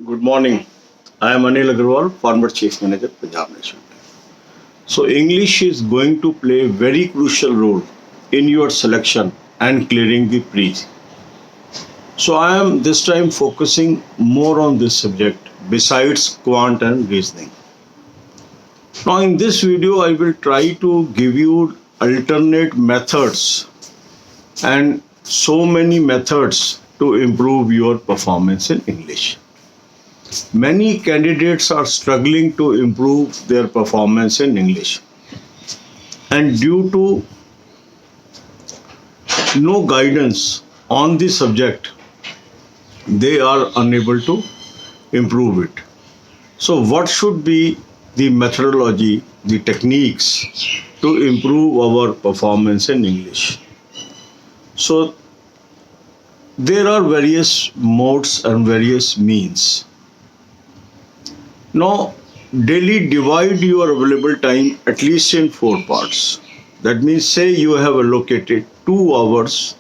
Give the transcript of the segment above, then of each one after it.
Good morning. I am Anil Agarwal, former Chief Manager, Punjab National Bank. So, English is going to play a very crucial role in your selection and clearing the pre. So, I am this time focusing more on this subject besides quant and reasoning. Now, in this video, I will try to give you alternate methods and so many methods to improve your performance in English. Many candidates are struggling to improve their performance in English, and due to no guidance on the subject, they are unable to improve it. So, what should be the methodology, the techniques to improve our performance in English? So, there are various modes and various means. Now, daily divide your available time at least in 4 parts. That means, say you have allocated 2 hours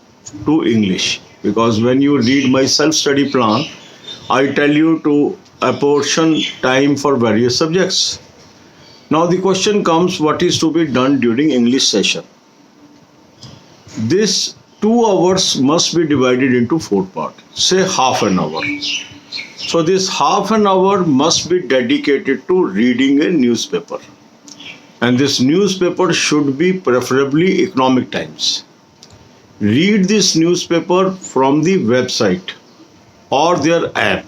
to English, because when you read my self study plan, I tell you to apportion time for various subjects. Now, the question comes, what is to be done during English session? This 2 hours must be divided into 4 parts, say half an hour. So this half an hour must be dedicated to reading a newspaper. And this newspaper should be preferably Economic Times. Read this newspaper from the website or their app.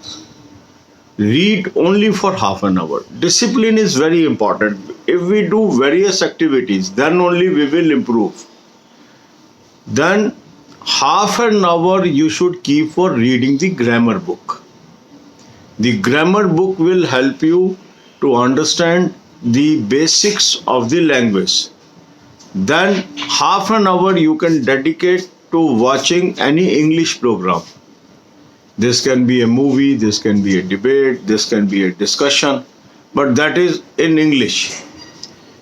Read only for half an hour. Discipline is very important. If we do various activities, then only we will improve. Then half an hour you should keep for reading the grammar book. The grammar book will help you to understand the basics of the language. Then half an hour you can dedicate to watching any English program. This can be a movie, this can be a debate, this can be a discussion, but that is in English.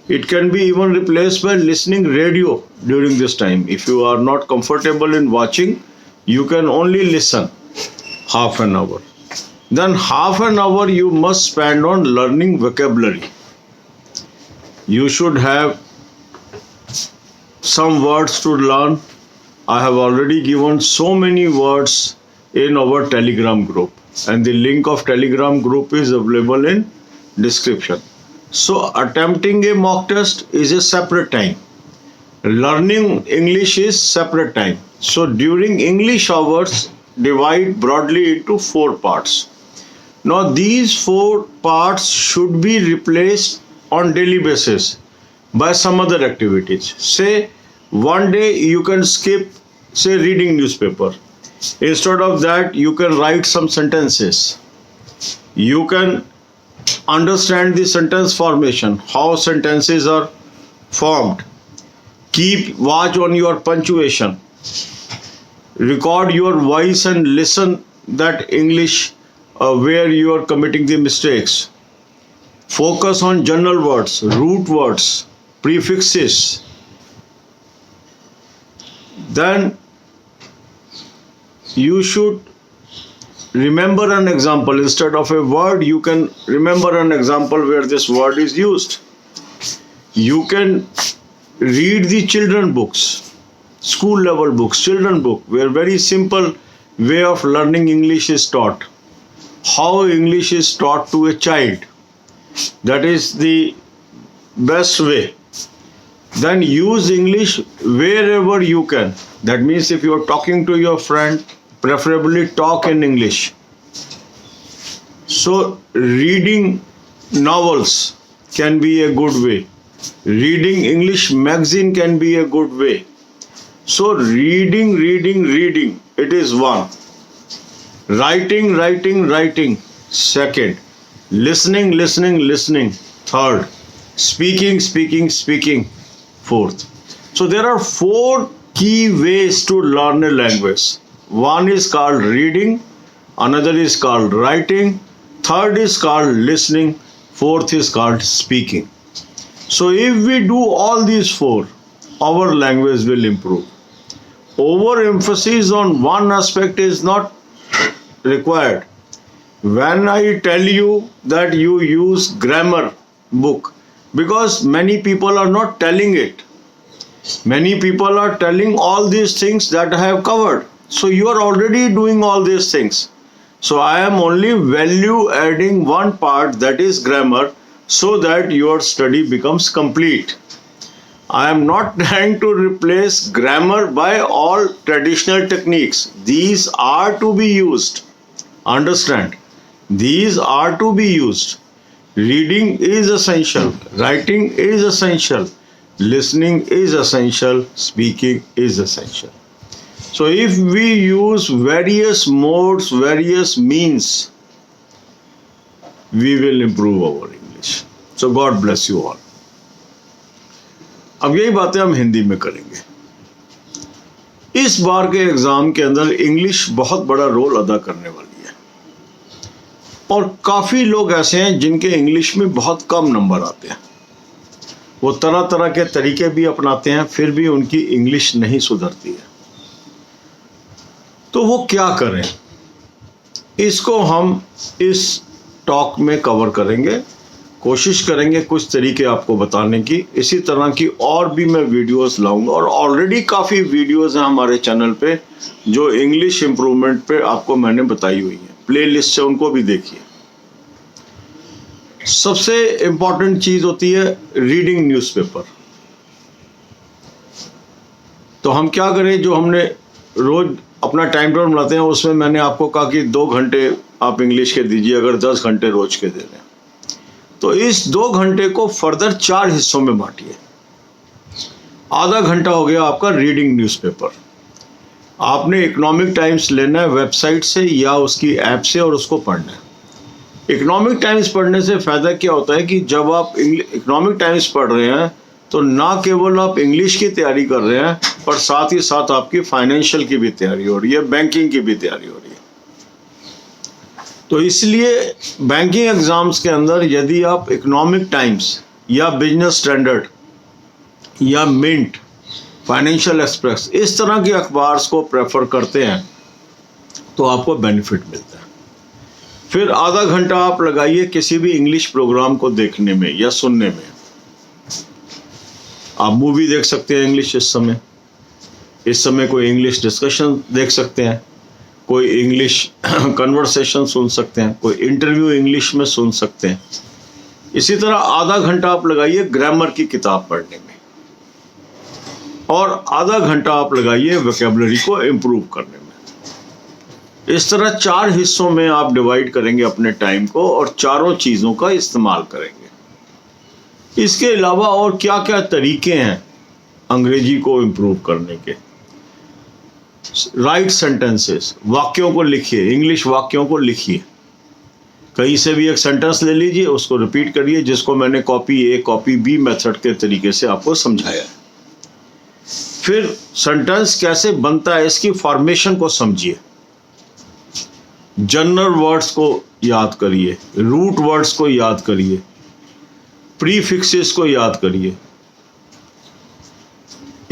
It can be even replaced by listening radio during this time. If you are not comfortable in watching, you can only listen half an hour. Then half an hour you must spend on learning vocabulary. You should have some words to learn. I have already given so many words in our Telegram group, and the link of Telegram group is available in description. So attempting a mock test is a separate time. Learning English is separate time. So during English hours, divide broadly into 4 parts. Now these 4 parts should be replaced on daily basis by some other activities. Say one day you can skip, say, reading newspaper. Instead of that, you can write some sentences. You can understand the sentence formation, how sentences are formed. Keep watch on your punctuation. Record your voice and listen that English where you are committing the mistakes. Focus on general words, root words, prefixes. Then you should remember an example. Instead of a word, you can remember an example where this word is used. You can read the children books, school level books, children book, where very simple way of learning English is taught. How English is taught to a child. That is the best way. Then use English wherever you can. That means if you are talking to your friend, preferably talk in English. So reading novels can be a good way. Reading English magazine can be a good way. So reading, it is one. Writing, second. Listening, third. Speaking, fourth. So there are 4 key ways to learn a language. One is called reading, another is called writing, third is called listening, fourth is called speaking. So if we do all these 4, our language will improve. Overemphasis on one aspect is not required. when I tell you that you use grammar book, because many people are not telling it. Many people are telling all these things that I have covered. So you are already doing all these things. So I am only value adding one part, that is grammar, so that your study becomes complete. I am not trying to replace grammar by all traditional techniques. These are to be used. Understand? These are to be used. Reading is essential. Writing is essential. Listening is essential. Speaking is essential. So if we use various modes, various means, we will improve our English. So God bless you all. अब यही बातें हम हिंदी में करेंगे. इस बार के exam के अंदर इंग्लिश बहुत बड़ा रोल अदा करने वाली है और काफ़ी लोग ऐसे हैं जिनके इंग्लिश में बहुत कम नंबर आते हैं. वो तरह तरह के तरीके भी अपनाते हैं, फिर भी उनकी इंग्लिश नहीं सुधरती है. तो वो क्या करें, इसको हम इस टॉक में कवर करेंगे. कोशिश करेंगे कुछ तरीके आपको बताने की. इसी तरह की और भी मैं वीडियोस लाऊंगा और ऑलरेडी काफ़ी वीडियोस हैं हमारे चैनल पे जो इंग्लिश इम्प्रूवमेंट पे आपको मैंने बताई हुई है. प्लेलिस्ट से उनको भी देखिए. सबसे इम्पॉर्टेंट चीज़ होती है रीडिंग न्यूज़पेपर. तो हम क्या करें, जो हमने रोज अपना टाइम टेबल बनाते हैं उसमें मैंने आपको कहा कि 2 घंटे आप इंग्लिश के दीजिए, अगर 10 घंटे रोज के दे रहे हैं तो इस 2 घंटे को फर्दर 4 हिस्सों में बांटिए. आधा घंटा हो गया आपका रीडिंग न्यूज़पेपर. आपने इकोनॉमिक टाइम्स लेना है वेबसाइट से या उसकी ऐप से और उसको पढ़ना है. इकोनॉमिक टाइम्स पढ़ने से फ़ायदा क्या होता है कि जब आप इकोनॉमिक टाइम्स पढ़ रहे हैं तो ना केवल आप इंग्लिश की तैयारी कर रहे हैं पर साथ ही साथ आपकी फाइनेंशियल की भी तैयारी हो रही है, बैंकिंग की भी तैयारी हो रही है. तो इसलिए बैंकिंग एग्ज़ाम्स के अंदर यदि आप इकोनॉमिक टाइम्स या बिजनेस स्टैंडर्ड या मिंट, फाइनेंशियल एक्सप्रेस, इस तरह के अखबार को प्रेफर करते हैं तो आपको बेनिफिट मिलता है. फिर आधा घंटा आप लगाइए किसी भी इंग्लिश प्रोग्राम को देखने में या सुनने में. आप मूवी देख सकते हैं इंग्लिश इस समय कोई इंग्लिश डिस्कशन देख सकते हैं, कोई इंग्लिश कन्वर्सेशन सुन सकते हैं, कोई इंटरव्यू इंग्लिश में सुन सकते हैं. इसी तरह आधा घंटा आप लगाइए ग्रामर की किताब पढ़ने में और आधा घंटा आप लगाइए वोकैबुलरी को इम्प्रूव करने में. इस तरह 4 हिस्सों में आप डिवाइड करेंगे अपने टाइम को और चारों चीज़ों का इस्तेमाल करेंगे. इसके अलावा और क्या क्या तरीके हैं अंग्रेजी को इम्प्रूव करने के. राइट सेंटेंसेस, वाक्यों को लिखिए, इंग्लिश वाक्यों को लिखिए. कहीं से भी एक सेंटेंस ले लीजिए, उसको रिपीट करिए, जिसको मैंने copy A copy B method के तरीके से आपको समझाया है. फिर सेंटेंस कैसे बनता है इसकी फॉर्मेशन को समझिए. जनरल वर्ड्स को याद करिए, रूट वर्ड्स को याद करिए, प्रीफिक्सेस को याद करिए.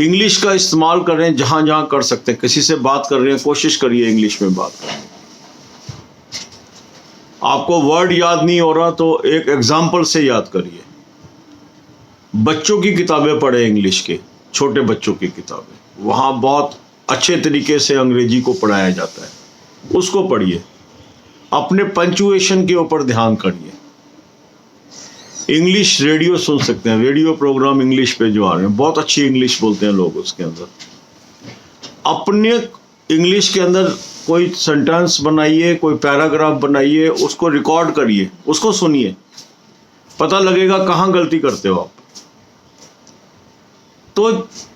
इंग्लिश का इस्तेमाल करें जहां जहां कर सकते हैं. किसी से बात कर रहे हैं, कोशिश करिए इंग्लिश में बात करने की. आपको वर्ड याद नहीं हो रहा तो एक एग्जाम्पल से याद करिए. बच्चों की किताबें पढ़ें, इंग्लिश के छोटे बच्चों की किताबें, वहाँ बहुत अच्छे तरीके से अंग्रेजी को पढ़ाया जाता है, उसको पढ़िए. अपने पंचुएशन के ऊपर ध्यान करिए. इंग्लिश रेडियो सुन सकते हैं, रेडियो प्रोग्राम इंग्लिश पे जो आ रहे हैं, बहुत अच्छी इंग्लिश बोलते हैं लोग उसके अंदर. अपने इंग्लिश के अंदर कोई सेंटेंस बनाइए, कोई पैराग्राफ बनाइए, उसको रिकॉर्ड करिए, उसको सुनिए, पता लगेगा कहाँ गलती करते हो आप. तो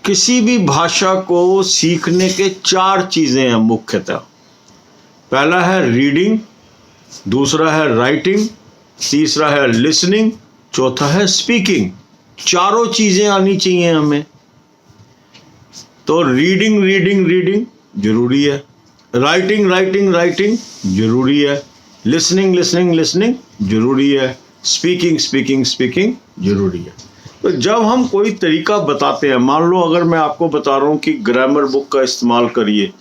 किसी भी भाषा को सीखने के 4 चीज़ें हैं मुख्यतः. पहला है रीडिंग, दूसरा है राइटिंग, तीसरा है लिसनिंग, चौथा है स्पीकिंग. चारों चीज़ें आनी चाहिए हमें. तो रीडिंग रीडिंग रीडिंग जरूरी है, राइटिंग राइटिंग राइटिंग जरूरी है, लिसनिंग लिसनिंग लिसनिंग जरूरी है, स्पीकिंग स्पीकिंग स्पीकिंग जरूरी है. तो जब हम कोई तरीका बताते हैं, मान लो अगर मैं आपको बता रहा हूँ कि ग्रामर बुक का इस्तेमाल करिए,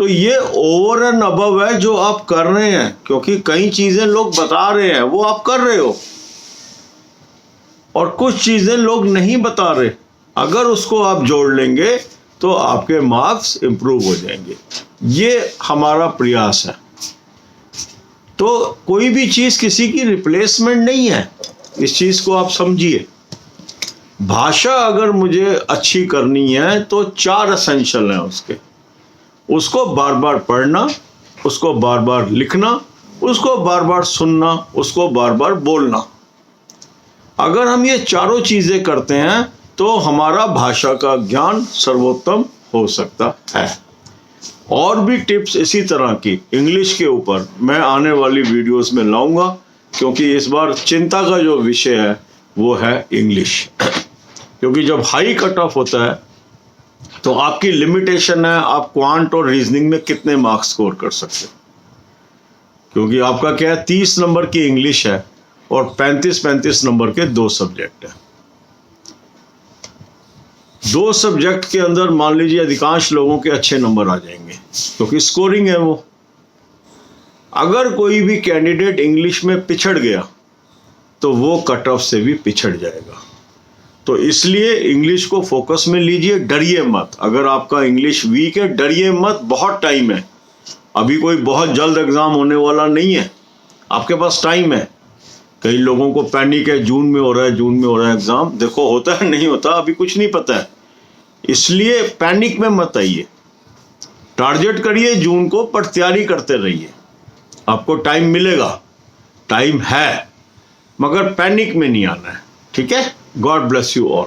तो ये ओवर एंड अबव है जो आप कर रहे हैं, क्योंकि कई चीजें लोग बता रहे हैं वो आप कर रहे हो, और कुछ चीजें लोग नहीं बता रहे। अगर उसको आप जोड़ लेंगे तो आपके मार्क्स इंप्रूव हो जाएंगे। ये हमारा प्रयास है। तो कोई भी चीज किसी की रिप्लेसमेंट नहीं है, इस चीज को आप समझिए। भाषा अगर मुझे अच्छी करनी है तो 4 एसेंशियल हैं उसके। उसको बार बार पढ़ना, उसको बार बार लिखना, उसको बार बार सुनना, उसको बार बार बोलना। अगर हम ये चारों चीजें करते हैं तो हमारा भाषा का ज्ञान सर्वोत्तम हो सकता है। और भी टिप्स इसी तरह की इंग्लिश के ऊपर मैं आने वाली वीडियोस में लाऊंगा, क्योंकि इस बार चिंता का जो विषय है वो है इंग्लिश। क्योंकि जब हाई कट ऑफ होता है तो आपकी लिमिटेशन है आप क्वांट और रीजनिंग में कितने मार्क्स स्कोर कर सकते हो। क्योंकि आपका क्या है, 30 नंबर की इंग्लिश है और 35 नंबर के 2 सब्जेक्ट है। 2 सब्जेक्ट के अंदर मान लीजिए अधिकांश लोगों के अच्छे नंबर आ जाएंगे, क्योंकि स्कोरिंग है वो। अगर कोई भी कैंडिडेट इंग्लिश में पिछड़ गया तो वो कट ऑफ से भी पिछड़ जाएगा। तो इसलिए इंग्लिश को फोकस में लीजिए, डरिए मत। अगर आपका इंग्लिश वीक है डरिए मत, बहुत टाइम है। अभी कोई बहुत जल्द एग्जाम होने वाला नहीं है, आपके पास टाइम है। कई लोगों को पैनिक है, जून में हो रहा है, जून में हो रहा है एग्जाम। देखो होता है नहीं होता अभी कुछ नहीं पता है, इसलिए पैनिक में मत आइए। टारगेट करिए जून को, पर तैयारी करते रहिए। आपको टाइम मिलेगा, टाइम है, मगर पैनिक में नहीं आना है। ठीक है, गॉड ब्लेस यू ऑल।